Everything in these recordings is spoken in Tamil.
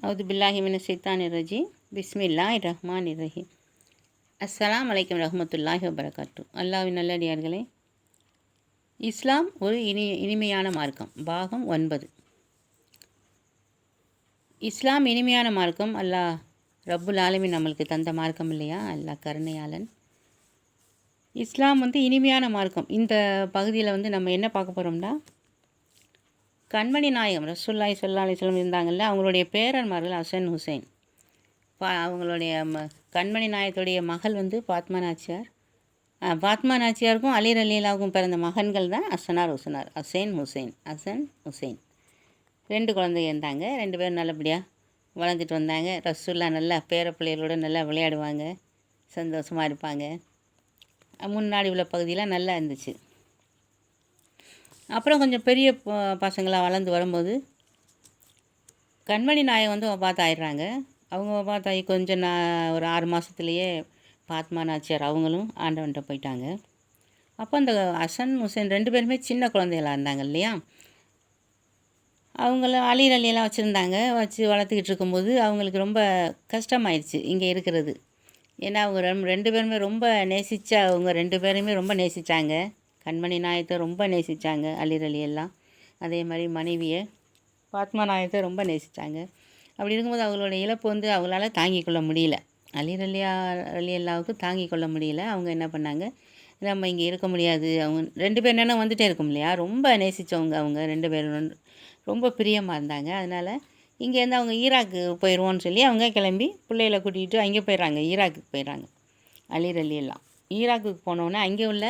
அவுது பில்லாஹி மின ஷைத்தானிர் ரஜீம் பிஸ்மில்லாஹிர் ரஹ்மானிர் ரஹீம். அஸ்ஸலாமு அலைக்கும் ரஹ்மத்துல்லாஹி வபரகாத்து. அல்லாஹ்வின் நல்லடியார்களே, இஸ்லாம் ஒரு இனிமையான மார்க்கம். பாகம் 9. இஸ்லாம் இனிமையான மார்க்கம். அல்லாஹ் ரப்புல் ஆலமீன் நம்மளுக்கு தந்த மார்க்கம் இல்லையா? அல்லாஹ் கருணையாளன். இஸ்லாம் இனிமையான மார்க்கம். இந்த பகுதியில் நம்ம என்ன பார்க்க போகிறோம்னா, கண்மணி நாயகம் ரசூலுல்லாஹி ஸல்லல்லாஹு அலைஹி வஸல்லம் இருந்தாங்கல்ல, அவங்களுடைய பேரன்மார்கள் ஹசன் ஹுசைன். அவங்களுடைய கண்மணி நாயகத்துடைய மகள் ஃபாத்மா நாச்சியார். ஃபாத்மா நாச்சியாருக்கும் அலி ரலியல்லாஹுக்கும் பிறந்த மகன்கள் தான் ஹசனார் ஹுசனார். ஹசன் ஹுசைன் 2 குழந்தைங்க இருந்தாங்க. 2 பேரும் நல்லபடியாக வளர்ந்துட்டு வந்தாங்க. ரசூலுல்லாஹ் நல்லா பேர பிள்ளைகளோட நல்லா விளையாடுவாங்க, சந்தோஷமாக இருப்பாங்க. முன்னாடி உள்ள பகுதியெலாம் நல்லா இருந்துச்சு. அப்புறம் கொஞ்சம் பெரிய பசங்களாக வளர்ந்து வரும்போது கண்மணி நாயகம் வபாத் ஆயிடுறாங்க. அவங்க வபாத் ஆகி கொஞ்சம் ஒரு 6 மாதத்துலேயே ஃபாத்மா நாச்சியார் அவங்களும் ஆண்டவன்கிட்ட போயிட்டாங்க. அப்போ அந்த ஹசன் ஹுசைன் 2 பேருமே சின்ன குழந்தைகளாக இருந்தாங்க இல்லையா? அவங்கள அலி ரலியெல்லாம் வச்சு வளர்த்துக்கிட்டு இருக்கும்போது அவங்களுக்கு ரொம்ப கஷ்டமாயிடுச்சு இங்கே இருக்கிறது. ஏன்னா அவங்க 2 பேருமே ரொம்ப அவங்க 2 பேருமே ரொம்ப நேசித்தாங்க. கண்மணி நாயகத்தை ரொம்ப நேசித்தாங்க அலி ரலியெல்லாம். அதே மாதிரி மனைவியை ஃபாத்மா நாயகத்தை ரொம்ப நேசித்தாங்க. அப்படி இருக்கும்போது அவங்களோட இழப்பு அவங்களால தாங்கிக் கொள்ள முடியல. அலி ரலியல்லாவுக்கு தாங்கிக் கொள்ள முடியல. அவங்க என்ன பண்ணாங்க, நம்ம இங்கே இருக்க முடியாது. அவங்க 2 பேர் என்னென்னா வந்துகிட்டே இருக்கும் இல்லையா? ரொம்ப நேசித்தவங்க அவங்க 2 பேரும் ரொம்ப பிரியமாக இருந்தாங்க. அதனால் இங்கேருந்து அவங்க ஈராக்கு போயிடுவோன்னு சொல்லி அவங்க கிளம்பி பிள்ளைகளை கூட்டிகிட்டு அங்கே போயிடுறாங்க. ஈராக்குக்கு போயிடுறாங்க அலி ரலியெல்லாம். ஈராக்குக்கு போனோன்னே அங்கே உள்ள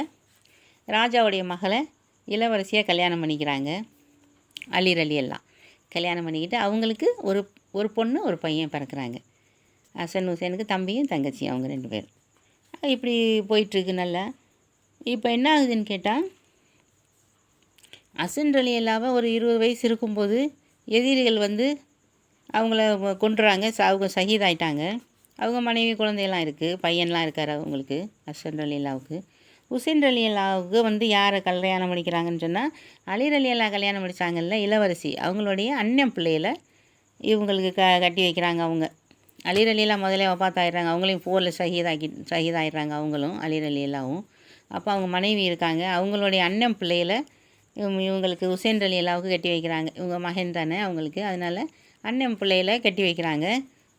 ராஜாவுடைய மகளை இளவரசியாக கல்யாணம் பண்ணிக்கிறாங்க. அலி ரலியெல்லாம் கல்யாணம் பண்ணிக்கிட்டு அவங்களுக்கு ஒரு பொண்ணு ஒரு பையன் பிறக்கிறாங்க. ஹசன் ஹுசைனுக்கு தம்பியும் தங்கச்சியும் அவங்க 2 பேர். இப்படி போயிட்டுருக்கு நல்லா. இப்போ என்ன ஆகுதுன்னு கேட்டால், ஹசன் ரலியல்லாவை ஒரு 20 வயசு இருக்கும்போது எதிரிகள் அவங்கள கொன்றுறாங்க. அவங்க ஷஹீதாயிட்டாங்க. அவங்க மனைவி குழந்தையெல்லாம் இருக்குது, பையன்லாம் இருக்கார் அவங்களுக்கு ஹசன் ரலியல்லாவுக்கு. ஹுசைன் ரலியல்லாவுக்கு யாரை கல்யாணம் பண்ணிக்கிறாங்கன்னு சொன்னால், அலி ரலியல்லா கல்யாணம் முடித்தாங்கல்ல இளவரசி, அவங்களுடைய அண்ணன் பிள்ளைகளை இவங்களுக்கு கட்டி வைக்கிறாங்க. அவங்க அலி ரலியல்லா முதலே வபாத் ஆகிடுறாங்க. அவங்களையும் போரில் ஷஹீதாயிடுறாங்க அவங்களும் அலி ரலியல்லாவும். அப்போ அவங்க மனைவி இருக்காங்க. அவங்களுடைய அண்ணன் பிள்ளைகளை இவங்களுக்கு ஹுசைன் ரலியல்லாவுக்கு கட்டி வைக்கிறாங்க. இவங்க மகன் தானே அவங்களுக்கு, அதனால் அண்ணன் பிள்ளைகளை கட்டி வைக்கிறாங்க.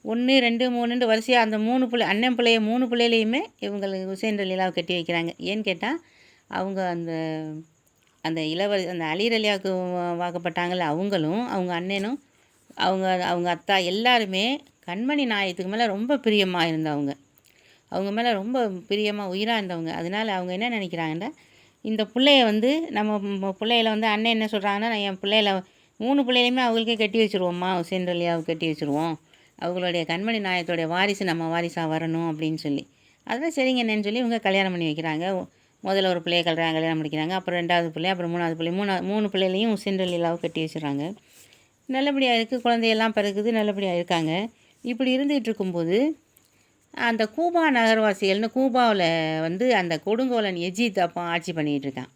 1 2 3 வரிசையாக அந்த 3 அண்ணன் பிள்ளைய 3 பிள்ளையிலையுமே இவங்களுக்கு ஹுசைன் ரலியல்லாவை கட்டி வைக்கிறாங்க. ஏன்னு கேட்டால், அவங்க அந்த அந்த அலி ரலியாவுக்கு வாக்கப்பட்டாங்கள்ல அவங்களும் அவங்க அண்ணனும் அவங்க அத்தா எல்லாருமே கண்மணி நாயகத்துக்கு மேலே ரொம்ப பிரியமாக இருந்தவங்க. அவங்க மேலே ரொம்ப பிரியமாக உயிராக இருந்தவங்க. அதனால் அவங்க என்ன நினைக்கிறாங்கன்னா, இந்த பிள்ளைய நம்ம பிள்ளையில அண்ணன் என்ன சொல்கிறாங்கன்னா, நான் என் பிள்ளையில 3 பிள்ளையிலையுமே அவங்களுக்கே கட்டி வச்சுருவோம்மா, ஹுசைன் ரலியாவுக்கு கட்டி வச்சுருவோம், அவங்களுடைய கண்மணி நாயகத்தோடைய வாரிசு நம்ம வாரிசாக வரணும் அப்படின்னு சொல்லி. அதெல்லாம் சரிங்க என்னன்னு சொல்லி இவங்க கல்யாணம் பண்ணி வைக்கிறாங்க. முதல்ல ஒரு பிள்ளைய கல்யாணம் பண்ணிக்கிறாங்க. அப்புறம் 2வது பிள்ளை, அப்புறம் 3வது பிள்ளை, 3 பிள்ளைகளையும் ஹுசைன் ரலியல்லாவை கட்டி வச்சுறாங்க. நல்லபடியாக இருக்குது, குழந்தையெல்லாம் பிறகுது, நல்லபடியாக இருக்காங்க. இப்படி இருந்துகிட்டு இருக்கும்போது அந்த கூபா நகர்வாசிகள்னு கூபாவில் அந்த கொடுங்கோலன் எஜித் அப்போ ஆட்சி பண்ணிகிட்டு இருக்கான்.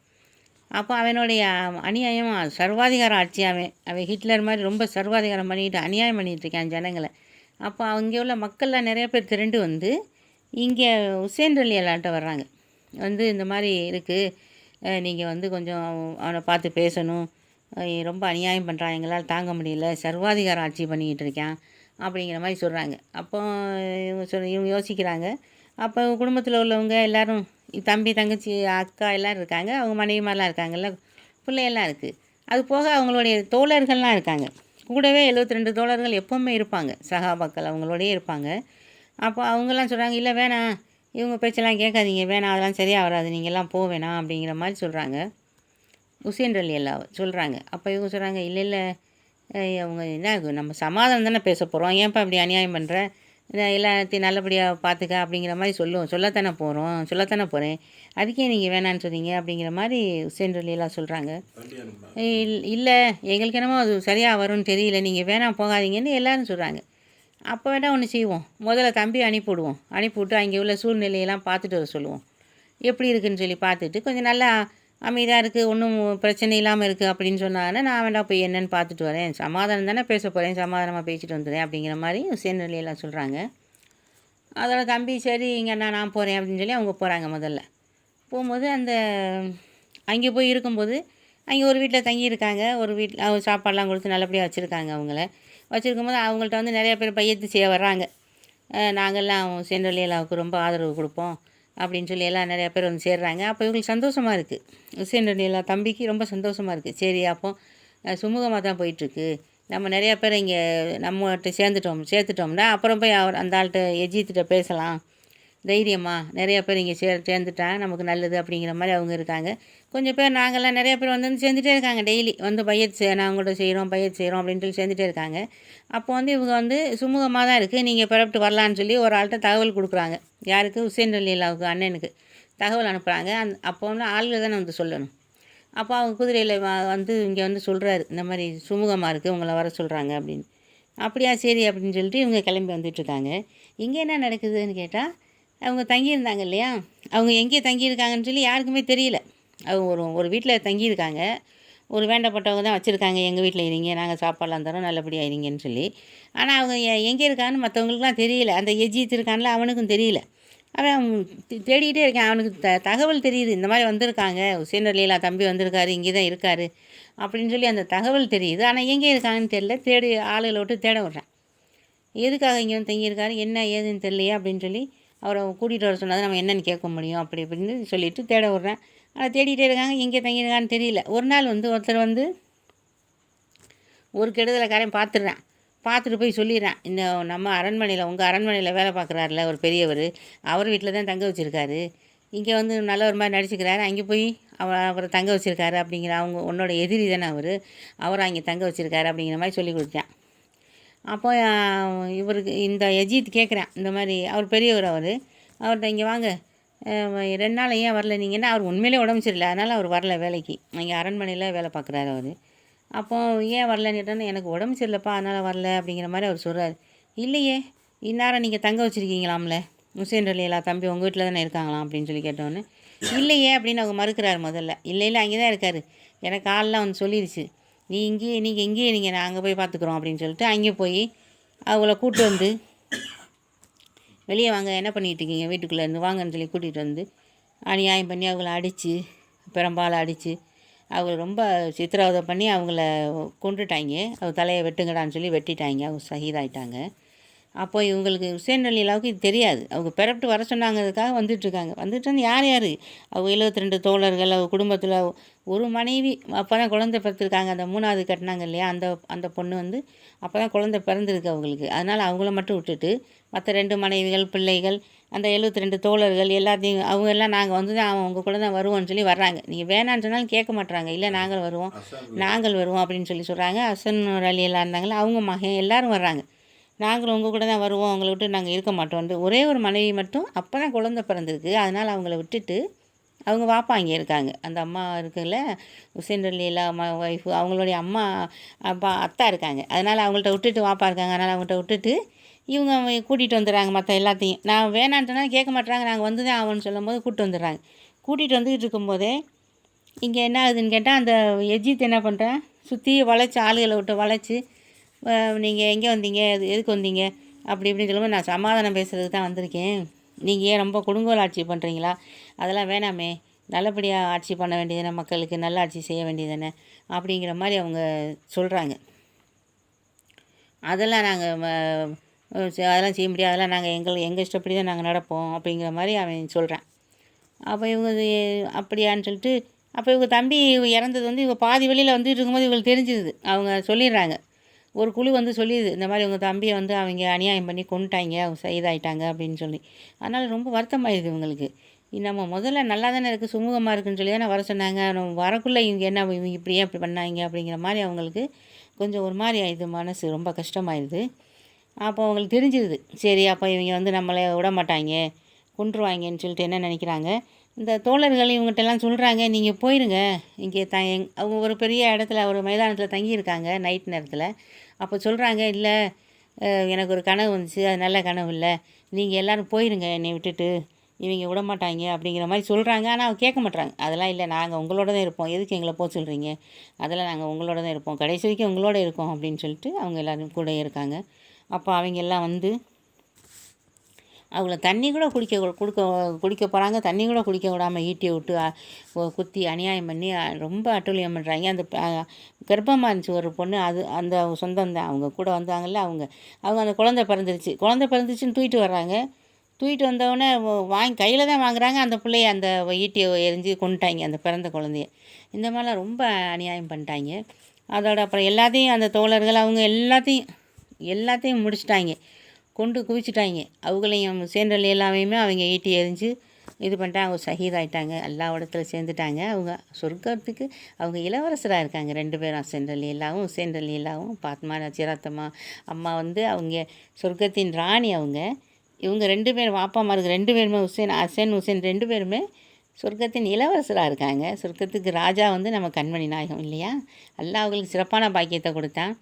அப்போ அவனுடைய அநியாயம் சர்வாதிகார ஆட்சி. அவன் ஹிட்லர் மாதிரி ரொம்ப சர்வாதிகாரம் பண்ணிக்கிட்டு அநியாயம் பண்ணிகிட்டு இருக்கான் ஜனங்களை. அப்போ அங்கே உள்ள மக்கள்லாம் நிறைய பேர் திரண்டு இங்கே ஹுசைன் ரலியல்லாட்ட வர்றாங்க. இந்த மாதிரி இருக்குது, நீங்கள் கொஞ்சம் அவனை பார்த்து பேசணும், ரொம்ப அநியாயம் பண்ணுறான், எங்களால் தாங்க முடியல, சர்வாதிகார ஆட்சி பண்ணிக்கிட்டு இருக்கான் அப்படிங்கிற மாதிரி சொல்கிறாங்க. அப்போ இவங்க யோசிக்கிறாங்க. அப்போ குடும்பத்தில் உள்ளவங்க எல்லோரும் தம்பி தங்கச்சி அக்கா எல்லோரும் இருக்காங்க. அவங்க மனைவிமாரெலாம் இருக்காங்கல்ல, பிள்ளையெல்லாம் இருக்குது. அது போக அவங்களுடைய தோழர்கள்லாம் இருக்காங்க. கூடவே 72 தோழர்கள் எப்போவுமே இருப்பாங்க, சஹாபாக்கள் அவங்களோடயே இருப்பாங்க. அப்போ அவங்கெல்லாம் சொல்கிறாங்க, இல்லை வேணாம், இவங்க பேச்செல்லாம் கேட்காதீங்க, வேணாம், அதெல்லாம் சரியாக வராது, நீங்கள்லாம் போக வேணாம் அப்படிங்கிற மாதிரி சொல்கிறாங்க. ஹுசைன் ரலியல்லாவை சொல்கிறாங்க. அப்போ இவங்க சொல்கிறாங்க, இல்லை அவங்க என்ன, நம்ம சமாதானம் தானே பேச போகிறோம், ஏன்ப்பா இப்படி அநியாயம் பண்ணுற, எல்லாத்தையும் நல்லபடியாக பார்த்துக்க அப்படிங்கிற மாதிரி சொல்லத்தானே போகிறேன், அதுக்கே நீங்கள் வேணான்னு சொன்னீங்க அப்படிங்கிற மாதிரி ஹுசைன் ரலியல்லா சொல்கிறாங்க. இல்லை எங்களுக்கு என்னமோ அது சரியாக வரும்னு தெரியல, நீங்கள் வேணாம் போகாதீங்கன்னு எல்லோரும் சொல்கிறாங்க. அப்போ வேணால் ஒன்று செய்வோம், முதல்ல தம்பி அனுப்பிவிட்டு அங்கே உள்ள சூழ்நிலையெல்லாம் பார்த்துட்டு வர சொல்லுவோம், எப்படி இருக்குதுன்னு சொல்லி பார்த்துட்டு கொஞ்சம் நல்லா அமைதியாக இருக்குது, ஒன்றும் பிரச்சனை இல்லாமல் இருக்குது அப்படின்னு சொன்னாங்கன்னா, நான் வேண்டாம் போய் என்னன்னு பார்த்துட்டு வரேன், சமாதானம் தானே பேச போகிறேன், சமாதானமாக பேசிட்டு வந்துடுறேன் அப்படிங்கிற மாதிரி ஹுசேன் அலிலாம் சொல்கிறாங்க. அதோட தம்பி சரி இங்கே நான் போகிறேன் அப்படின்னு சொல்லி அவங்க போகிறாங்க. முதல்ல போகும்போது அங்கே போய் இருக்கும்போது அங்கே ஒரு வீட்டில் தங்கியிருக்காங்க. ஒரு வீட்டில் அவங்க சாப்பாடெலாம் கொடுத்து நல்லபடியாக வச்சுருக்காங்க. வச்சுருக்கும்போது அவங்கள்ட்ட வந்து நிறையா பேர் பையத்து செய்ய வர்றாங்க. நாங்கள்லாம் ஹுசேன் அலிலாவுக்கு ரொம்ப ஆதரவு கொடுப்போம் அப்படின்னு சொல்லி எல்லாம் நிறையா பேர் வந்து சேர்றாங்க. அப்போ இவங்களுக்கு சந்தோஷமாக இருக்குது. ஹுசேன் அலிலா தம்பிக்கு ரொம்ப சந்தோஷமாக இருக்குது. சரி அப்போ சுமூகமாக தான் போயிட்டுருக்கு, நம்ம நிறையா பேர் இங்கே நம்மகிட்ட சேர்த்துட்டோம்னா அப்புறம் போய் அந்த ஆள்கிட்ட எஜித்திட்ட பேசலாம் தைரியமாக, நிறையா பேர் இங்கே சேர்ந்துட்டா நமக்கு நல்லது அப்படிங்கிற மாதிரி அவங்க இருக்காங்க. கொஞ்சம் பேர் நாங்கள்லாம் நிறையா பேர் வந்து சேர்ந்துட்டே இருக்காங்க. டெய்லி வந்து நாங்கள் கூட செய்கிறோம் அப்படின்னு சொல்லி சேர்ந்துட்டே இருக்காங்க. அப்போ வந்து இவங்க வந்து சுமூகமாக தான் இருக்குது, நீங்கள் புறப்பட்டு வரலான்னு சொல்லி ஒரு ஆள்கிட்ட தகவல் கொடுக்குறாங்க. யாருக்கு? ஹுசேன் அலிலாவுக்கு அண்ணனுக்கு தகவல் அனுப்புகிறாங்க. அப்போ வந்து ஆள்கள் தானே வந்து சொல்லணும். அப்போ அவங்க குதிரையில் வந்து இங்கே வந்து சொல்கிறாரு, இந்த மாதிரி சுமூகமாக இருக்குது, உங்களை வர சொல்கிறாங்க அப்படின்னு. அப்படியா சரி அப்படின்னு சொல்லிட்டு இவங்க கிளம்பி வந்துட்டுருக்காங்க. இங்கே என்ன நடக்குதுன்னு கேட்டால், அவங்க தங்கியிருந்தாங்க இல்லையா, அவங்க எங்கே தங்கியிருக்காங்கன்னு சொல்லி யாருக்குமே தெரியல. அவங்க ஒரு வீட்டில் தங்கியிருக்காங்க. ஒரு வேண்டப்பட்டவங்க தான் வச்சுருக்காங்க, எங்கள் வீட்டில் இருங்க, நாங்கள் சாப்பாடெலாம் தரோம், நல்லபடியாக இருங்கன்னு சொல்லி. ஆனால் அவங்க எங்கே இருக்கான்னு மற்றவங்களுக்குலாம் தெரியல. அந்த எஜித் இருக்கான்ல அவனுக்கும் தெரியல. அவன் தேடிக்கிட்டே இருக்கேன். அவனுக்கு தகவல் தெரியுது, இந்த மாதிரி வந்திருக்காங்க, ஹுசேன் அலிலா தம்பி வந்திருக்காரு, இங்கே தான் இருக்கார் அப்படின்னு சொல்லி அந்த தகவல் தெரியுது. ஆனால் எங்கே இருக்காங்கன்னு தெரியல. தேடி ஆளுகளை விட்டு தேட விட்றேன். எதுக்காக இங்கே வந்து தங்கியிருக்காரு, என்ன ஏதுன்னு தெரியலையே அப்படின்னு சொல்லி அவரை கூட்டிகிட்டு வர சொன்னால் நம்ம என்னென்னு கேட்க முடியும் அப்படி இப்படின்னு சொல்லிவிட்டு தேட விட்றேன். ஆனால் தேடிகிட்டே இருக்காங்க, எங்கே தங்கியிருக்கான்னு தெரியல. ஒரு நாள் வந்து ஒருத்தர் வந்து ஒரு கெடுதலைக்காரையும் பார்த்துட்டு போய் சொல்லிடுறேன், இந்த நம்ம அரண்மனையில் உங்கள் அரண்மனையில் வேலை பார்க்குறாருல ஒரு பெரியவர், அவர் வீட்டில் தான் தங்க வச்சுருக்காரு, இங்கே வந்து நல்ல ஒரு மாதிரி நடிச்சுக்கிறாரு, அங்கே போய் அவரை தங்க வச்சுருக்காரு அப்படிங்கிற, அவங்க உன்னோட எதிரி தானே அவரை அங்கே தங்க வச்சுருக்காரு அப்படிங்கிற மாதிரி சொல்லி கொடுத்தேன். அப்போ இவருக்கு இந்த எஜித் கேட்குறேன், இந்த மாதிரி அவர் பெரியவர், அவர்கிட்ட இங்கே வாங்க, 2 நாள் ஏன் வரல நீங்கன்னா, அவர் உண்மையிலே உடம்பு சரியில்லை, அதனால் அவர் வரல வேலைக்கு, இங்கே அரண்மனையில் வேலை பார்க்குறாரு அவர். அப்போது ஏன் வரலன்னு கேட்டோன்னே, எனக்கு உடம்பு சரியில்லைப்பா அதனால் வரல அப்படிங்கிற மாதிரி அவர் சொல்கிறார். இல்லையே, இந்நேரம் நீங்கள் தங்க வச்சுருக்கீங்களாம்ல, ஹுசேன் அலிலா தம்பி உங்கள் வீட்டில் தானே இருக்காங்களாம் அப்படின்னு சொல்லி கேட்டோன்னே, இல்லையே அப்படின்னு அவங்க மறுக்கிறார். முதல்ல இல்லை அங்கே தான் இருக்கார், எனக்கு ஆள்லாம் வந்து சொல்லிடுச்சு, நீங்கள் இங்கேயே நாங்கள் போய் பார்த்துக்குறோம் அப்படின்னு சொல்லிட்டு அங்கே போய் அவங்கள கூப்பிட்டு வந்து, வெளியே வாங்க, என்ன பண்ணிகிட்டு இருக்கீங்க வீட்டுக்குள்ளேருந்து வாங்கன்னு சொல்லி கூட்டிகிட்டு வந்து அநியாயம் பண்ணி அவங்கள அடித்து, பெரும்பாலும் அடித்து அவங்கள ரொம்ப சித்திரவதை பண்ணி அவங்கள கொண்டுட்டாங்க. அவங்க தலையை வெட்டுங்கடான்னு சொல்லி வெட்டிட்டாங்க. அவங்க ஷஹீதாயிட்டாங்க. அப்போ இவங்களுக்கு ஹுசேன் அலிலாவுக்கு இது தெரியாது. அவங்க பிறப்பிட்டு வர சொன்னாங்கிறதுக்காக வந்துட்டுருக்காங்க. வந்துட்டு வந்து யார் அவங்க 72 தோழர்கள், அவங்க குடும்பத்தில் ஒரு மனைவி அப்போ தான் குழந்தை பிறந்திருக்காங்க. அந்த 3வது கட்டினாங்க இல்லையா, அந்த பொண்ணு வந்து அப்போ தான் குழந்தை பிறந்திருக்கு அவங்களுக்கு. அதனால் அவங்கள மட்டும் விட்டுட்டு மற்ற 2 மனைவிகள், பிள்ளைகள், அந்த 72 தோழர்கள் எல்லாத்தையும் அவங்க எல்லாம் நாங்கள் வந்து தான் அவங்க கூட தான் வருவோம்னு சொல்லி வர்றாங்க. நீங்கள் வேணான்னு சொன்னாலும் கேட்க மாட்டுறாங்க. இல்லை நாங்கள் வருவோம் அப்படின்னு சொல்லி சொல்கிறாங்க. ஹசன் அலி எல்லாம் இருந்தாங்களே, அவங்க மகன் எல்லோரும் வர்றாங்க. நாங்களும் உங்கள் கூட தான் வருவோம், அவங்கள விட்டு நாங்கள் இருக்க மாட்டோம்ட்டு. ஒரே ஒரு மனைவி மட்டும் அப்போ தான் குழந்தை பிறந்திருக்கு, அதனால் அவங்கள விட்டுட்டு அவங்க வாப்பா இங்கே இருக்காங்க. அந்த அம்மா இருக்குல்ல, ஹுசேன் அலிலா அம்மா ஒய்ஃபு, அவங்களுடைய அம்மா அப்பா அத்தா இருக்காங்க. அதனால் அவங்கள்ட்ட விட்டுட்டு வாப்பா இருக்காங்க, அதனால் அவங்கள்ட்ட விட்டுட்டு இவங்க கூட்டிகிட்டு வந்துடுறாங்க மற்ற எல்லாத்தையும். நான் வேணான்ட்டேனா கேட்க மாட்டுறாங்க, நாங்கள் வந்து தான் ஆகும்னு சொல்லும்போது கூப்பிட்டு வந்துடுறாங்க. கூட்டிகிட்டு வந்துக்கிட்டு இருக்கும்போதே இங்கே என்ன ஆகுதுன்னு கேட்டால், அந்த எஜித் என்ன பண்ணுறேன், சுற்றி வளைச்சி ஆளுகளை விட்டு வளைச்சி, நீங்கள் எங்கே வந்தீங்க, எதுக்கு வந்தீங்க அப்படி இப்படின்னு சொல்லும்போது, நான் சமாதானம் பேசுகிறதுக்கு தான் வந்திருக்கேன், நீங்கள் ஏன் ரொம்ப கொடுங்கோல் ஆட்சி பண்ணுறீங்களா, அதெல்லாம் வேணாமே, நல்லபடியாக ஆட்சி பண்ண வேண்டியதானே, மக்களுக்கு நல்ல ஆட்சி செய்ய வேண்டியதானே அப்படிங்கிற மாதிரி அவங்க சொல்கிறாங்க. அதெல்லாம் அதெல்லாம் செய்ய முடியாது, அதெல்லாம் நாங்கள் எங்கள் இஷ்டப்படி தான் நாங்கள் நடப்போம் அப்படிங்கிற மாதிரி அவன் சொல்கிறான். அப்போ இவங்க அப்படியான்னு சொல்லிட்டு, அப்போ இவங்க தம்பி இறந்தது வந்து இவங்க பாதி வழியில் வந்துட்டு இருக்கும்போது இவங்களுக்கு தெரிஞ்சிடுது. அவங்க சொல்லிடுறாங்க, ஒரு குழு வந்து சொல்லிடுது, இந்த மாதிரி உங்கள் தம்பியை வந்து அவங்க அநியாயம் பண்ணி கொண்டுட்டாங்க, அவங்க ஷஹீதாயிட்டாங்க அப்படின்னு சொல்லி. அதனால் ரொம்ப வருத்தமாயிடுது இவங்களுக்கு. நம்ம முதல்ல நல்லா தானே இருக்குது, சுமூகமாக இருக்குன்னு சொல்லி தானே வர சொன்னாங்க, நம்ம வரக்குள்ளே இவங்க என்ன இவங்க இப்படியே இப்படி பண்ணாங்க அப்படிங்கிற மாதிரி அவங்களுக்கு கொஞ்சம் ஒரு மாதிரி ஆயிடுது, மனசு ரொம்ப கஷ்டமாயிடுது. அப்போ அவங்களுக்கு தெரிஞ்சிடுது, சரி அப்போ இவங்க வந்து நம்மளை விட மாட்டாங்க, கொன்றுவாங்கன்னு சொல்லிட்டு என்ன நினைக்கிறாங்க, இந்த தோழர்கள் இவங்ககிட்டலாம் சொல்கிறாங்க, நீங்கள் போயிருங்க, இங்கே அவங்க ஒரு பெரிய இடத்துல ஒரு மைதானத்தில் தங்கியிருக்காங்க நைட் நேரத்தில். அப்போ சொல்கிறாங்க, இல்லை எனக்கு ஒரு கனவு வந்துச்சு, அது நல்ல கனவு இல்லை, நீங்கள் எல்லோரும் போயிருங்க என்னை விட்டுட்டு, இவங்க விட மாட்டாங்க அப்படிங்கிற மாதிரி சொல்கிறாங்க. ஆனால் அவங்க கேட்க மாட்றாங்க. அதெல்லாம் இல்லை, நாங்கள் உங்களோட தான் இருப்போம், எதுக்கு எங்களை போக சொல்கிறீங்க, அதெல்லாம் நாங்கள் உங்களோட தான் இருப்போம், கடைசி வரைக்கும் உங்களோட இருக்கோம் அப்படின்னு சொல்லிட்டு அவங்க எல்லோரும் கூட இருக்காங்க. அப்போ அவங்க எல்லாம் வந்து அவங்கள தண்ணி கூட குடிக்க போகிறாங்க. தண்ணி கூட குடிக்க விடாமல் ஈட்டியை விட்டு குத்தி அநியாயம் பண்ணி ரொம்ப அட்டூழியம் பண்ணுறாங்க. அந்த கர்ப்பமாக இருந்துச்சு ஒரு பொண்ணு, அது அந்த சொந்தம் தான், அவங்க கூட வந்தாங்கல்ல, அவங்க அந்த குழந்தை பிறந்துச்சுன்னு தூக்கிட்டு வர்றாங்க. தூக்கிட்டு வந்தவொடனே வாங்கி கையில் தான் வாங்குறாங்க. அந்த பிள்ளைய அந்த ஈட்டியை எரிஞ்சு கொண்டுட்டாங்க, அந்த பிறந்த குழந்தைய. இந்த மாதிரிலாம் ரொம்ப அநியாயம் பண்ணிட்டாங்க. அதோட அப்புறம் எல்லாத்தையும் அந்த தோழர்கள் அவங்க எல்லாத்தையும் முடிச்சிட்டாங்க, கொண்டு குவிச்சிட்டாங்க. அவங்களையும் சேர்ந்தல் எல்லாமே அவங்க ஈட்டி எரிஞ்சு இது பண்ணிட்டாங்க. அவங்க ஷஹீதாயிட்டாங்க, எல்லா இடத்துல சேர்ந்துட்டாங்க. அவங்க சொர்க்கத்துக்கு அவங்க இளவரசராக இருக்காங்க 2 பேரும், ஹுசைன் ரலியல்லாவும் பாத்மா நஜிராத்தம்மா அம்மா வந்து அவங்க சொர்க்கத்தின் ராணி. இவங்க 2 பேரும் வாப்பாமாருக்கு 2 பேருமே ஹசன் ஹுசைன் 2 பேருமே சொர்க்கத்தின் இளவரசராக இருக்காங்க. சொர்க்கத்துக்கு ராஜா வந்து நம்ம கண்மணி நாயகம் இல்லையா. அல்லாஹ் அவங்களுக்கு சிறப்பான பாக்கியத்தை கொடுத்தான்.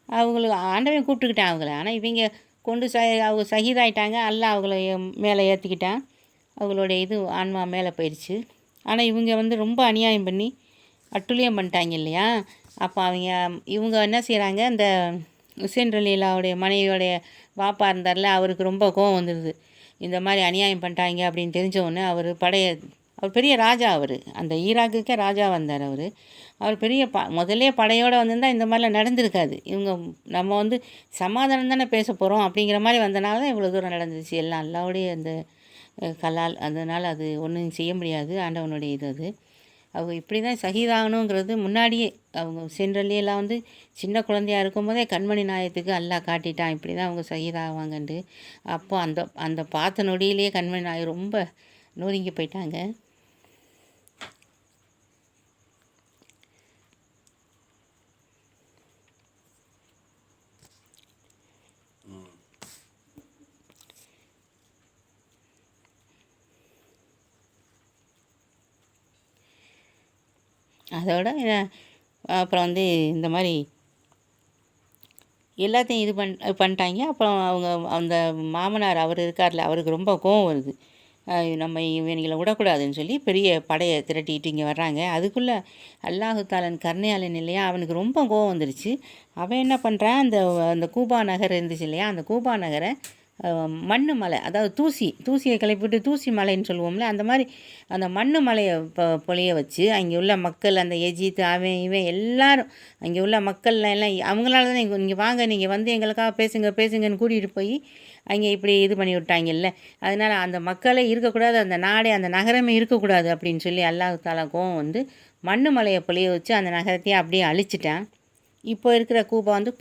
அவங்களுக்கு ஆண்டவன் கூப்பிட்டுக்கிட்டான் அவங்கள. ஆனால் இவங்க கொண்டு அவங்க ஷஹீதாயிட்டாங்க. அல்லாஹ் அவங்கள மேலே ஏற்றிக்கிட்டான். அவங்களுடைய இது ஆன்மா மேலே போயிடுச்சு. ஆனால் இவங்க வந்து ரொம்ப அநியாயம் பண்ணி அட்டுழியம் பண்ணிட்டாங்க இல்லையா. அப்போ இவங்க என்ன செய்கிறாங்க, அந்த ஹுசைன் ரலியல்லாவுடைய மனைவியோடைய வாப்பா இருந்தார்ல, அவருக்கு ரொம்ப கோவம் வந்துடுது. இந்த மாதிரி அநியாயம் பண்ணிட்டாங்க அப்படின்னு தெரிஞ்சவுடனே அவர் பெரிய ராஜா. அந்த ஈராக்குக்கே ராஜா வந்தார். அவர் பெரிய முதல்லே படையோடு வந்திருந்தால் இந்த மாதிரிலாம் நடந்திருக்காது. நம்ம வந்து சமாதானம் தானே பேச போகிறோம் அப்படிங்கிற மாதிரி வந்தனால தான் இவ்வளோ தூரம் நடந்துச்சு. எல்லாம் அல்லாவுடைய அந்த கலால், அதனால் அது ஒன்றும் செய்ய முடியாது, ஆண்டவனுடைய இது. அவங்க இப்படி தான் ஷஹீதாகணுங்கிறது முன்னாடியே அவங்க சென்றல்லையெல்லாம் வந்து சின்ன குழந்தையாக இருக்கும்போதே கண்மணி நாயத்துக்கு அல்லாஹ் காட்டிட்டான், இப்படி தான் அவங்க ஷஹீதாவாங்கன்ட்டு. அப்போ அந்த பார்த்த நொடியிலேயே கண்மணி நாய் ரொம்ப நொறுங்கி போயிட்டாங்க. அதோட அப்புறம் வந்து இந்த மாதிரி எல்லாத்தையும் இது பண்ணிட்டாங்க. அப்புறம் அவங்க அந்த மாமனார் அவர் இருக்கார்ல, அவருக்கு ரொம்ப கோவம் வருது. நம்ம இவங்களை விடக்கூடாதுன்னு சொல்லி பெரிய படையை திரட்டிட்டு இங்கே வர்றாங்க. அதுக்குள்ளே அல்லாஹு தாலன் கருணையாளன் இல்லையா, அவனுக்கு ரொம்ப கோவம் வந்துருச்சு. அவன் என்ன பண்ணுறான், அந்த கூபா நகர் இருந்துச்சு இல்லையா, அந்த கூபா நகரை மண்ணு மலை, அதாவது தூசியை கிளப்பிவிட்டு தூசி மலைன்னு சொல்லுவோம்ல, அந்த மாதிரி அந்த மண்ணு மலையை பொழிய வச்சு அங்கே உள்ள மக்கள், அந்த எஜித் அவன் இவன் எல்லாரும் அங்கே உள்ள மக்கள்லாம் எல்லாம் அவங்களால தான் இங்கே வாங்க, நீங்கள் வந்து எங்களுக்காக பேசுங்கன்னு கூட்டிகிட்டு போய் அங்கே இப்படி இது பண்ணி விட்டாங்கல்ல. அதனால் அந்த மக்களே இருக்கக்கூடாது, அந்த நாடே அந்த நகரமே இருக்கக்கூடாது அப்படின்னு சொல்லி அல்லாஹ் தாலா கோவம் வந்து மண்ணு மலையை பொழிய வச்சு அந்த நகரத்தையே அப்படியே அழிச்சிட்டான். இப்போ இருக்கிற கூபா வந்து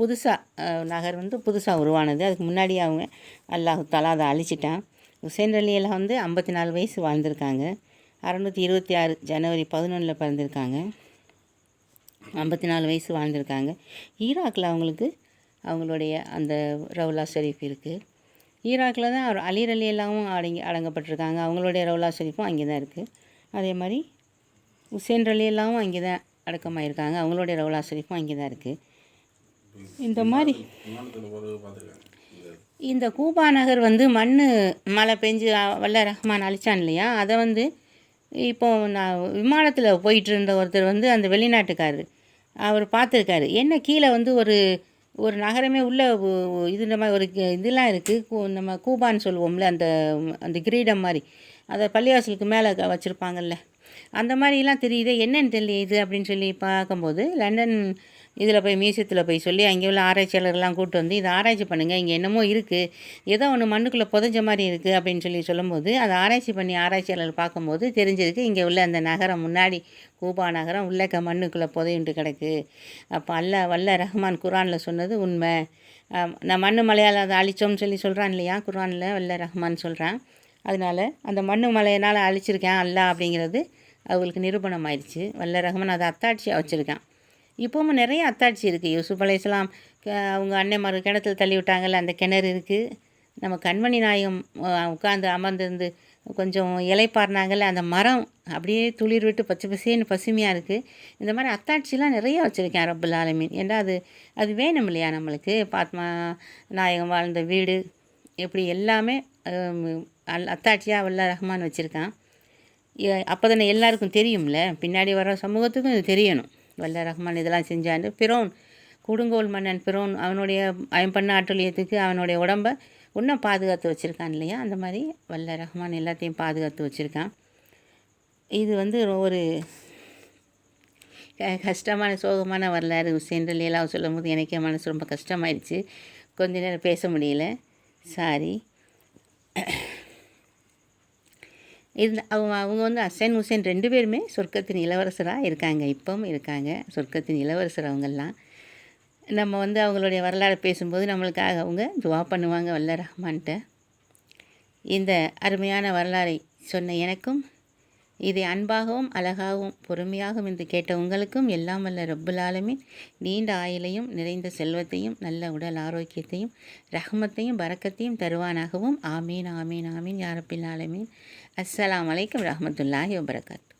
நகர் வந்து புதுசாக உருவானது. அதுக்கு முன்னாடி அவங்க அல்லாஹு தாலா அதை அழிச்சிட்டான். ஹுசைன் ரலியெல்லாம் வந்து 54 வயசு வாழ்ந்திருக்காங்க. 626 ஜனவரி 11 பிறந்திருக்காங்க. 54 வயசு வாழ்ந்திருக்காங்க. ஈராக்கில் அவங்களுடைய அந்த ரவுலா ஷெரீஃப் இருக்குது. ஈராக்கில் தான் அலி ரலியல்லாவும் அடங்கப்பட்டிருக்காங்க. அவங்களுடைய ரவுலா ஷெரீஃபும் அங்கே தான் இருக்குது. அதே மாதிரி ஹுசைன் ரலியல்லாவும் அங்கே தான் அடக்கமாயிருக்காங்க. அவங்களுடைய ரவுலா ஷெரீஃபும் அங்கே தான் இருக்குது. இந்த மாதிரி இந்த கூபா நகர் வந்து மழை பெஞ்சு வல்ல ரஹ்மான் அழிச்சான் இல்லையா, அதை வந்து இப்போ நான் விமானத்தில் போயிட்டு இருந்த ஒருத்தர் வந்து அந்த வெளிநாட்டுக்காரர் அவர் பார்த்துருக்காரு. என்ன கீழே வந்து ஒரு நகரமே உள்ள இது மாதிரி ஒரு இதெல்லாம் இருக்குது, நம்ம கூபான்னு சொல்லுவோம்ல, அந்த கிரீடம் மாதிரி, அதை பள்ளிவாசலுக்கு மேலே வச்சுருப்பாங்கல்ல, அந்த மாதிரிலாம் தெரியுது. என்னென்னு தெரியல இது அப்படின்னு சொல்லி பார்க்கும்போது லண்டன் இதில் போய் மியூசியத்தில் போய் சொல்லி அங்கே உள்ள ஆராய்ச்சியாளர்லாம் கூப்பிட்டு வந்து இதை ஆராய்ச்சி பண்ணுங்கள், இங்கே என்னமோ இருக்குது, ஏதோ ஒன்று மண்ணுக்குள்ளே புதைஞ்ச மாதிரி இருக்குது அப்படின்னு சொல்லும்போது அதை ஆராய்ச்சி பண்ணி ஆராய்ச்சியாளர் பார்க்கும்போது தெரிஞ்சிருக்கு, இங்கே உள்ள அந்த நகரம் முன்னாடி கூபா நகரம் உள்ளக்க மண்ணுக்குள்ளே புதையுண்டு கிடக்கு. அப்போ வல்ல ரஹ்மான் குரானில் சொன்னது உண்மை. நான் மண்ணு மலையால் அதை அழித்தோம்னு சொல்கிறான் இல்லையா குரானில், வல்ல ரஹ்மான் சொல்கிறான். அதனால் அந்த மண்ணு மலையினால் அழிச்சிருக்கேன் அல்லா அப்படிங்கிறது அவங்களுக்கு நிரூபணம் ஆயிடுச்சு. வல்ல ரஹ்மான் அதை அத்தாட்சியாக வச்சுருக்கான். இப்போவும் நிறைய அத்தாட்சி இருக்குது. யூசுப் அலைஹிஸ்ஸலாம் அவங்க அன்னைமார் கிணத்துல தள்ளி விட்டாங்கல்ல, அந்த கிணறு இருக்குது. நம்ம கண்மணி நாயகம் உட்காந்து அமர்ந்திருந்து கொஞ்சம் இலைப்பாருனாங்கல்ல, அந்த மரம் அப்படியே துளிர் விட்டு பச்சை பசேன்னு பசுமையாக இருக்குது. இந்த மாதிரி அத்தாட்சிலாம் நிறைய வச்சுருக்கேன் ரப்புல் ஆலமீன். ஏன்னா அது வேணும் இல்லையா நம்மளுக்கு. பாத்மா நாயகம் வாழ்ந்த வீடு எப்படி எல்லாமே அத்தாட்சியாக வல்ல ரஹ்மான் வச்சுருக்கான். அப்போ தானே எல்லாருக்கும் தெரியும்ல, பின்னாடி வர சமூகத்துக்கும் இது தெரியணும். வல்ல ரஹ்மான் இதெல்லாம் செஞ்சான்னு. பிரோன், கொடுங்கோல் மன்னன் பிரோன், அவனுடைய பண்ண ஆற்றலியத்துக்கு அவனுடைய உடம்பை இன்னும் பாதுகாத்து வச்சுருக்கான் இல்லையா, அந்த மாதிரி வல்ல ரஹ்மான் எல்லாத்தையும் பாதுகாத்து வச்சுருக்கான். இது வந்து ஒரு கஷ்டமான சோகமான வரலாறு. ஹுசைன் ரலியல்லாஹு சொல்லும் போது எனக்கே மனசு ரொம்ப கஷ்டமாயிடுச்சு. கொஞ்ச நேரம் பேச முடியல, சாரி. அவங்க வந்து ஹசன் ஹுசைன் 2 பேருமே சொர்க்கத்தின் இளவரசராக இருக்காங்க, இப்பவும் இருக்காங்க சொர்க்கத்தின் இளவரசர். அவங்கெல்லாம் நம்ம வந்து அவங்களுடைய வரலாறு பேசும்போது நம்மளுக்காக அவங்க துவா பண்ணுவாங்க வல்ல ரஹ்மான்கிட்ட. இந்த அருமையான வரலாறை சொன்ன எனக்கும், இதை அன்பாகவும் அழகாகவும் பொறுமையாகவும் என்று கேட்ட உங்களுக்கும் எல்லாம் வல்ல ரப்புல் ஆலமீன் நீண்ட ஆயுளையும் நிறைந்த செல்வத்தையும் நல்ல உடல் ஆரோக்கியத்தையும் ரஹ்மத்தையும் பரக்கத்தையும் தருவானாகவும். ஆமீன் ஆமீன் ஆமீன் யா ரப்பில் ஆலமீன். அஸ்ஸலாமு அலைக்கும் ரஹ்மத்துல்லாஹி வபரகாத்துஹு.